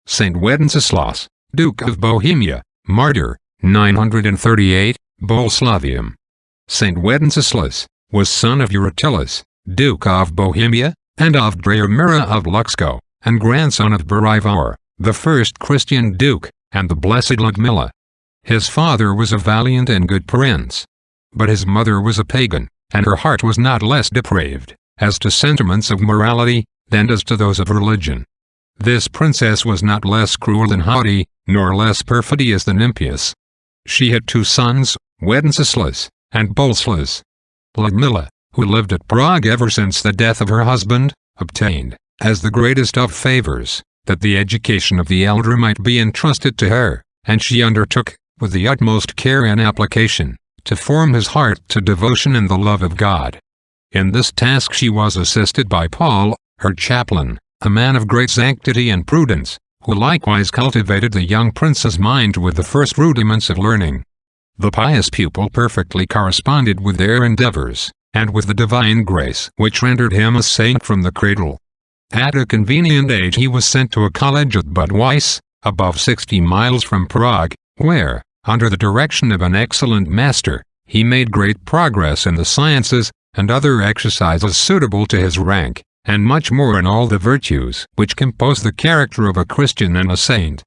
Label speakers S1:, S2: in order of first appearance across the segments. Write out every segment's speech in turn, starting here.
S1: Saint Wenceslaus, Duke of Bohemia, Martyr, 938, Boleslaviam. Saint Wenceslaus was son of Eurytilus, Duke of Bohemia, and of Bohemia of Luxco, and grandson of Bohemor, the first Christian duke, and the Blessed Ludmilla. His father was a valiant and good prince, but his mother was a pagan, and her heart was not less depraved, as to sentiments of morality, than as to those of religion. This princess was not less cruel than haughty, nor less perfidious than impious. She had two sons, Wenceslaus, and Boleslaus. Ludmilla, who lived at Prague ever since the death of her husband, obtained, as the greatest of favors, that the education of the elder might be entrusted to her, and she undertook, with the utmost care and application, to form his heart to devotion and the love of God. In this task she was assisted by Paul, her chaplain, a man of great sanctity and prudence, who likewise cultivated the young prince's mind with the first rudiments of learning. The pious pupil perfectly corresponded with their endeavors, and with the divine grace which rendered him a saint from the cradle. At a convenient age he was sent to a college at Budweis, above 60 miles from Prague, where, under the direction of an excellent master, he made great progress in the sciences, and other exercises suitable to his rank, and much more in all the virtues which compose the character of a Christian and a saint.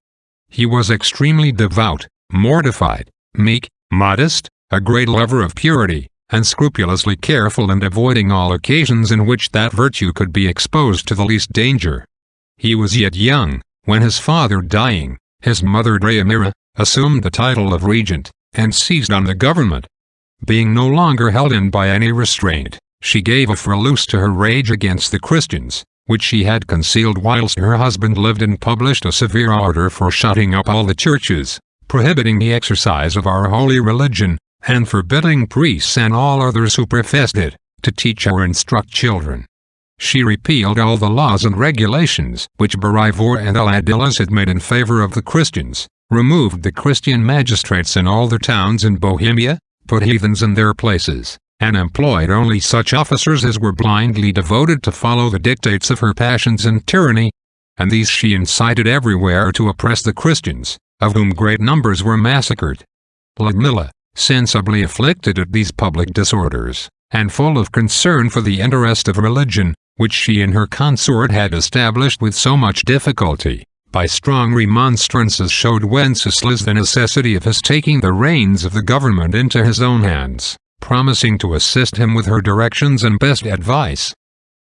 S1: He was extremely devout, mortified, meek, modest, a great lover of purity, and scrupulously careful in avoiding all occasions in which that virtue could be exposed to the least danger. He was yet young, when his father dying, his mother Bohemia, assumed the title of regent, and seized on the government. Being no longer held in by any restraint, she gave a free loose to her rage against the Christians, which she had concealed whilst her husband lived, and published a severe order for shutting up all the churches, prohibiting the exercise of our holy religion, and forbidding priests and all others who professed it, to teach or instruct children. She repealed all the laws and regulations which Bohemor and Aladilas had made in favor of the Christians, removed the Christian magistrates in all the towns in Bohemia, put heathens in their places, and employed only such officers as were blindly devoted to follow the dictates of her passions and tyranny, and these she incited everywhere to oppress the Christians, of whom great numbers were massacred. Ludmilla, sensibly afflicted at these public disorders, and full of concern for the interest of religion, which she and her consort had established with so much difficulty, by strong remonstrances showed Wenceslaus the necessity of his taking the reins of the government into his own hands, promising to assist him with her directions and best advice.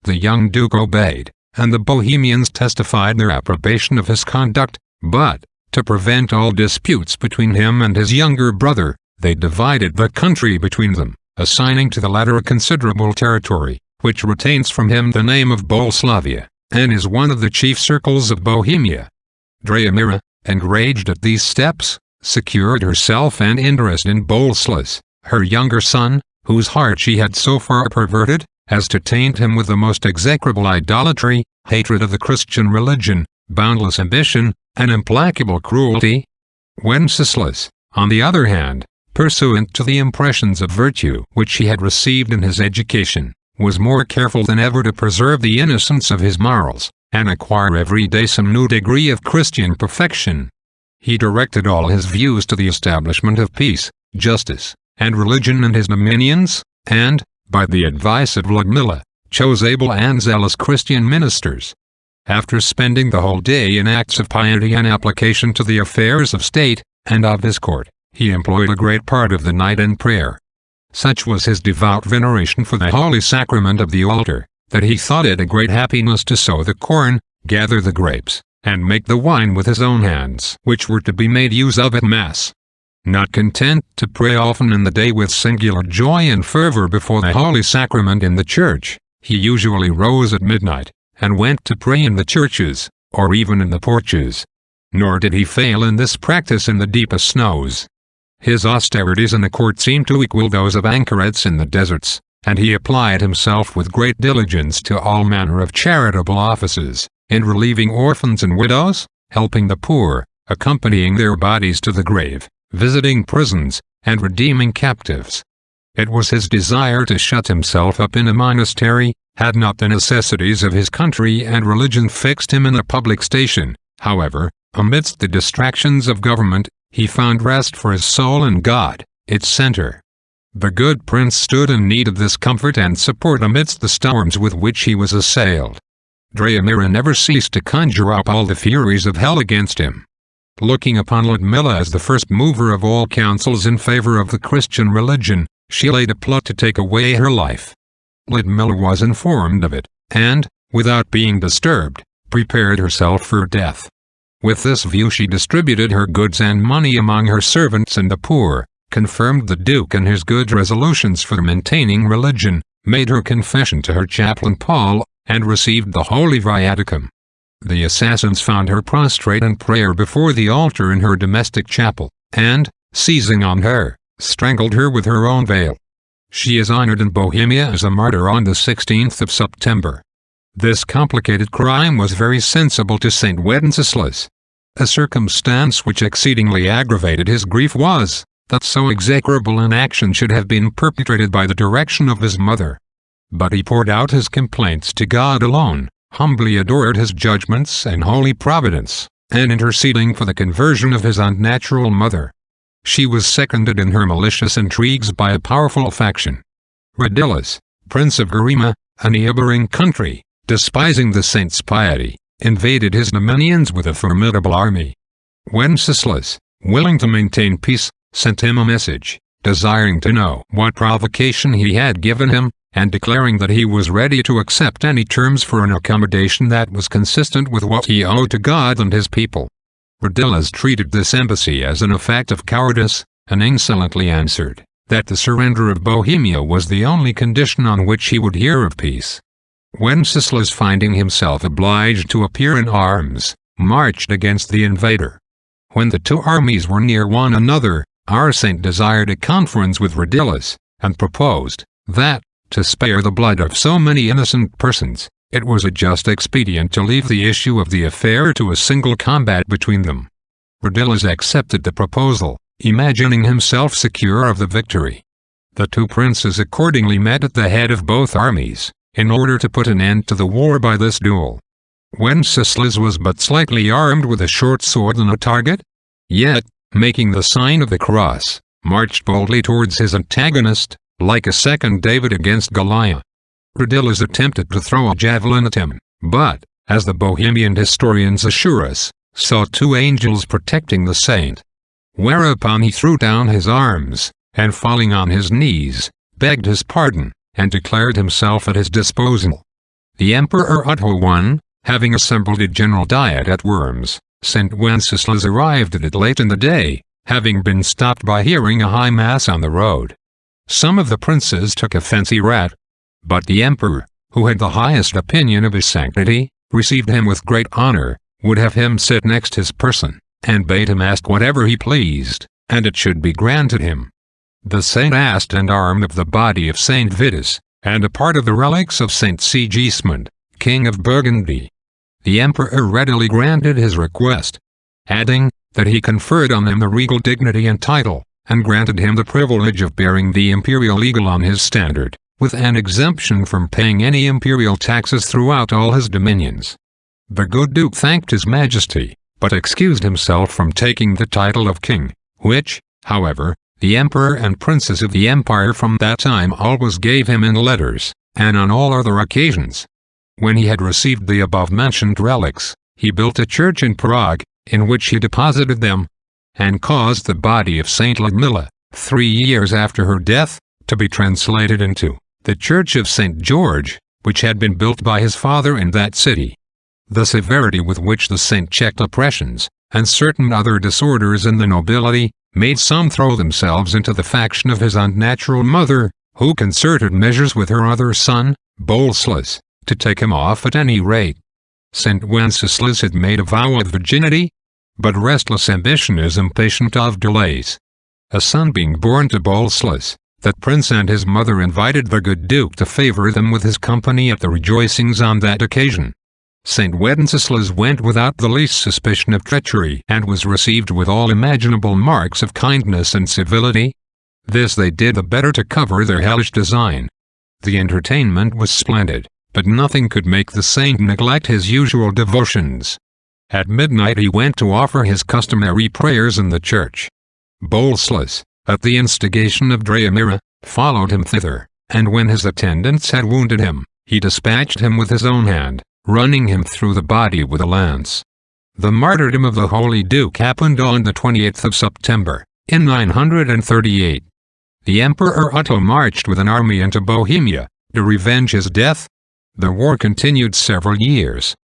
S1: The young duke obeyed, and the Bohemians testified their approbation of his conduct, but, to prevent all disputes between him and his younger brother, they divided the country between them, assigning to the latter a considerable territory, which retains from him the name of Boleslavia, and is one of the chief circles of Bohemia. Bohemia, enraged at these steps, secured herself and interest in Boleslaus, her younger son, whose heart she had so far perverted, as to taint him with the most execrable idolatry, hatred of the Christian religion, boundless ambition, and implacable cruelty. Wenceslaus, on the other hand, pursuant to the impressions of virtue which he had received in his education, was more careful than ever to preserve the innocence of his morals, and acquire every day some new degree of Christian perfection. He directed all his views to the establishment of peace, justice, and religion in his dominions, and, by the advice of Ludmilla, chose able and zealous Christian ministers. After spending the whole day in acts of piety and application to the affairs of state, and of his court, he employed a great part of the night in prayer. Such was his devout veneration for the holy sacrament of the altar, that he thought it a great happiness to sow the corn, gather the grapes, and make the wine with his own hands, which were to be made use of at Mass. Not content to pray often in the day with singular joy and fervor before the holy sacrament in the church, he usually rose at midnight, and went to pray in the churches, or even in the porches. Nor did he fail in this practice in the deepest snows. His austerities in the court seemed to equal those of anchorets in the deserts, and he applied himself with great diligence to all manner of charitable offices, in relieving orphans and widows, helping the poor, accompanying their bodies to the grave, visiting prisons, and redeeming captives. It was his desire to shut himself up in a monastery, had not the necessities of his country and religion fixed him in a public station, however, Amidst the distractions of government, he found rest for his soul in God, its center. The good prince stood in need of this comfort and support amidst the storms with which he was assailed. Dromira never ceased to conjure up all the furies of hell against him. Looking upon Ludmilla as the first mover of all counsels in favor of the Christian religion, she laid a plot to take away her life. Ludmilla was informed of it, and, without being disturbed, prepared herself for death. With this view she distributed her goods and money among her servants and the poor, confirmed the Duke in his good resolutions for maintaining religion, made her confession to her chaplain Paul, and received the Holy Viaticum. The assassins found her prostrate in prayer before the altar in her domestic chapel, and, seizing on her, strangled her with her own veil. She is honored in Bohemia as a martyr on the 16th of September. This complicated crime was very sensible to Saint Wenceslaus. A circumstance which exceedingly aggravated his grief was, that so execrable an action should have been perpetrated by the direction of his mother. But he poured out his complaints to God alone, humbly adored his judgments and holy providence, and interceding for the conversion of his unnatural mother. She was seconded in her malicious intrigues by a powerful faction. Radillas, Prince of Bohemia, a neighboring country, despising the saint's piety, invaded his dominions with a formidable army. Wenceslaus, willing to maintain peace, sent him a message, desiring to know what provocation he had given him, and declaring that he was ready to accept any terms for an accommodation that was consistent with what he owed to God and his people. Radillas treated this embassy as an act of cowardice, and insolently answered that the surrender of Bohemia was the only condition on which he would hear of peace. Wenceslaus, finding himself obliged to appear in arms, marched against the invader. When the two armies were near one another, our saint desired a conference with Radillas, and proposed that, to spare the blood of so many innocent persons, it was a just expedient to leave the issue of the affair to a single combat between them. Radillas accepted the proposal, imagining himself secure of the victory. The two princes accordingly met at the head of both armies, in order to put an end to the war by this duel. Wenceslaus was but slightly armed with a short sword and a target, yet, making the sign of the cross, marched boldly towards his antagonist, like a second David against Goliath. Radillas attempted to throw a javelin at him, but, as the Bohemian historians assure us, saw two angels protecting the saint. Whereupon he threw down his arms, and falling on his knees, begged his pardon, and declared himself at his disposal. The Emperor Otto I, having assembled a general diet at Worms, St. Wenceslaus arrived at it late in the day, having been stopped by hearing a high mass on the road. Some of the princes took offense at, but the emperor, who had the highest opinion of his sanctity, received him with great honor, would have him sit next his person, and bade him ask whatever he pleased, and it should be granted him. The saint asked an arm of the body of Saint Vitus, and a part of the relics of Saint Sigismund, King of Burgundy. The emperor readily granted his request, adding that he conferred on him the regal dignity and title, and granted him the privilege of bearing the imperial eagle on his standard, with an exemption from paying any imperial taxes throughout all his dominions. The good duke thanked his majesty, but excused himself from taking the title of king, which, however, the emperor and princes of the empire from that time always gave him in letters, and on all other occasions. When he had received the above-mentioned relics, he built a church in Prague, in which he deposited them, and caused the body of Saint Ludmilla, 3 years after her death, to be translated into the Church of St. George, which had been built by his father in that city. The severity with which the saint checked oppressions, and certain other disorders in the nobility, made some throw themselves into the faction of his unnatural mother, who concerted measures with her other son, Boleslaus, to take him off at any rate. St. Wenceslaus had made a vow of virginity, but restless ambition is impatient of delays. A son being born to Boleslaus, that prince and his mother invited the good duke to favor them with his company at the rejoicings on that occasion. St. Wenceslaus went without the least suspicion of treachery and was received with all imaginable marks of kindness and civility. This they did the better to cover their hellish design. The entertainment was splendid, but nothing could make the saint neglect his usual devotions. At midnight he went to offer his customary prayers in the church. Boleslaus, at the instigation of Dromira, followed him thither, and when his attendants had wounded him, he dispatched him with his own hand, running him through the body with a lance. The martyrdom of the Holy Duke happened on the 28th of September, in 938. The Emperor Otto marched with an army into Bohemia, to revenge his death. The war continued several years,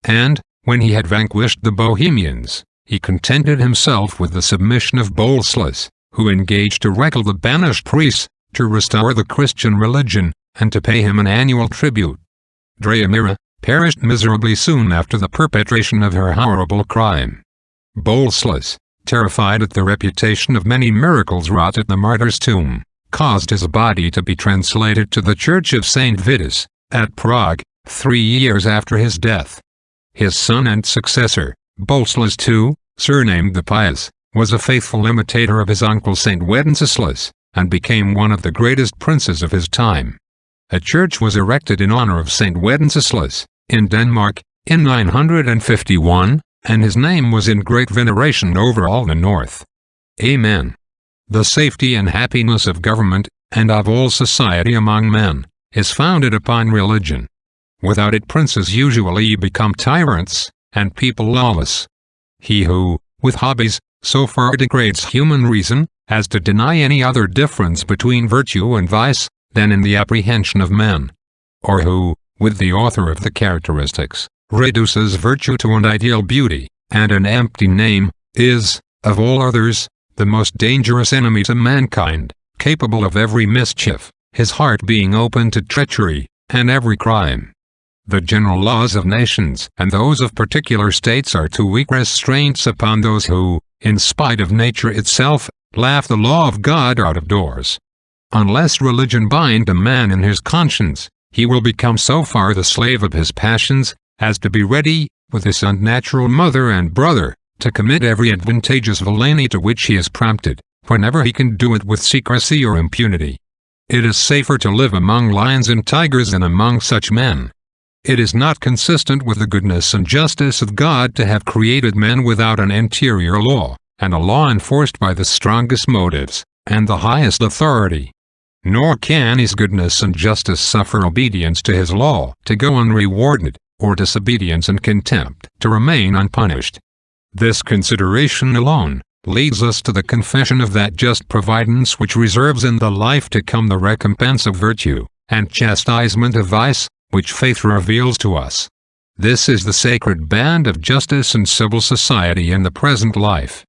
S1: and, when he had vanquished the Bohemians, he contented himself with the submission of Boleslaus, who engaged to recall the banished priests, to restore the Christian religion, and to pay him an annual tribute. Dromira perished miserably soon after the perpetration of her horrible crime. Boleslaus, terrified at the reputation of many miracles wrought at the martyr's tomb, caused his body to be translated to the church of St. Vitus, at Prague, 3 years after his death. His son and successor, Boleslaus II, surnamed the Pious, was a faithful imitator of his uncle St. Wenceslaus, and became one of the greatest princes of his time. A church was erected in honor of St. Wenceslaus, in Denmark, in 951, and his name was in great veneration over all the north. Amen. The safety and happiness of government, and of all society among men, is founded upon religion. Without it princes usually become tyrants, and people lawless. He who, with hobbies, so far degrades human reason, as to deny any other difference between virtue and vice, than in the apprehension of men. Or who, with the author of the characteristics, reduces virtue to an ideal beauty, and an empty name, is, of all others, the most dangerous enemy to mankind, capable of every mischief, his heart being open to treachery, and every crime. The general laws of nations and those of particular states are too weak restraints upon those who, in spite of nature itself, laugh the law of God out of doors. Unless religion bind a man in his conscience, he will become so far the slave of his passions, as to be ready, with his unnatural mother and brother, to commit every advantageous villainy to which he is prompted, whenever he can do it with secrecy or impunity. It is safer to live among lions and tigers than among such men. It is not consistent with the goodness and justice of God to have created men without an interior law, and a law enforced by the strongest motives, and the highest authority. Nor can his goodness and justice suffer obedience to his law to go unrewarded, or disobedience and contempt to remain unpunished. This consideration alone leads us to the confession of that just providence which reserves in the life to come the recompense of virtue, and chastisement of vice, which faith reveals to us. This is the sacred band of justice and civil society in the present life.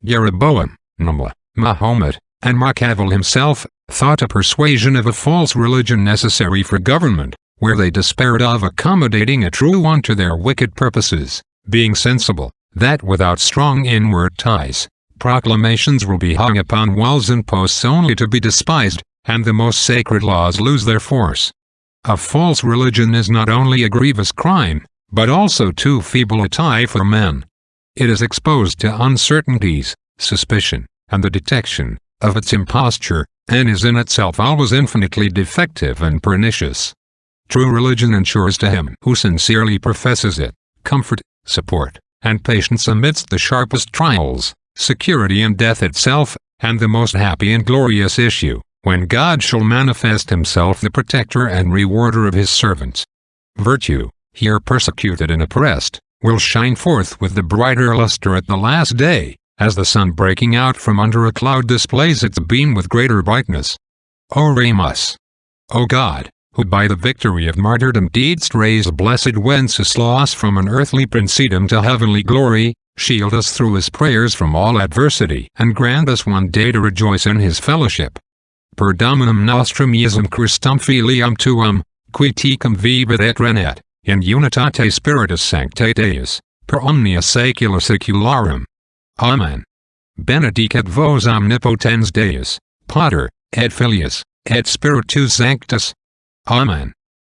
S1: Jeroboam, Mahomet, and Machiavel himself, thought a persuasion of a false religion necessary for government, where they despaired of accommodating a true one to their wicked purposes, being sensible that without strong inward ties, proclamations will be hung upon walls and posts only to be despised, and the most sacred laws lose their force. A false religion is not only a grievous crime, but also too feeble a tie for men. It is exposed to uncertainties, suspicion, and the detection of its imposture, and is in itself always infinitely defective and pernicious. True religion ensures to him who sincerely professes it, comfort, support, and patience amidst the sharpest trials, security in death itself, and the most happy and glorious issue, when God shall manifest himself the protector and rewarder of his servants. Virtue, here persecuted and oppressed, will shine forth with the brighter luster at the last day, as the sun breaking out from under a cloud displays its beam with greater brightness. Oremus. O God, who by the victory of martyrdom didst raise blessed Wenceslaus from an earthly princedom to heavenly glory, shield us through his prayers from all adversity, and grant us one day to rejoice in his fellowship. Per Dominum nostrum Iesum Christum filiam tuum, qui tecum vivit et regnat, in unitate Spiritus Sancti Deus, per omnia saecula saecularum. Amen. Benedicat vos omnipotens Deus, Pater, et Filius, et Spiritus Sanctus. Amen.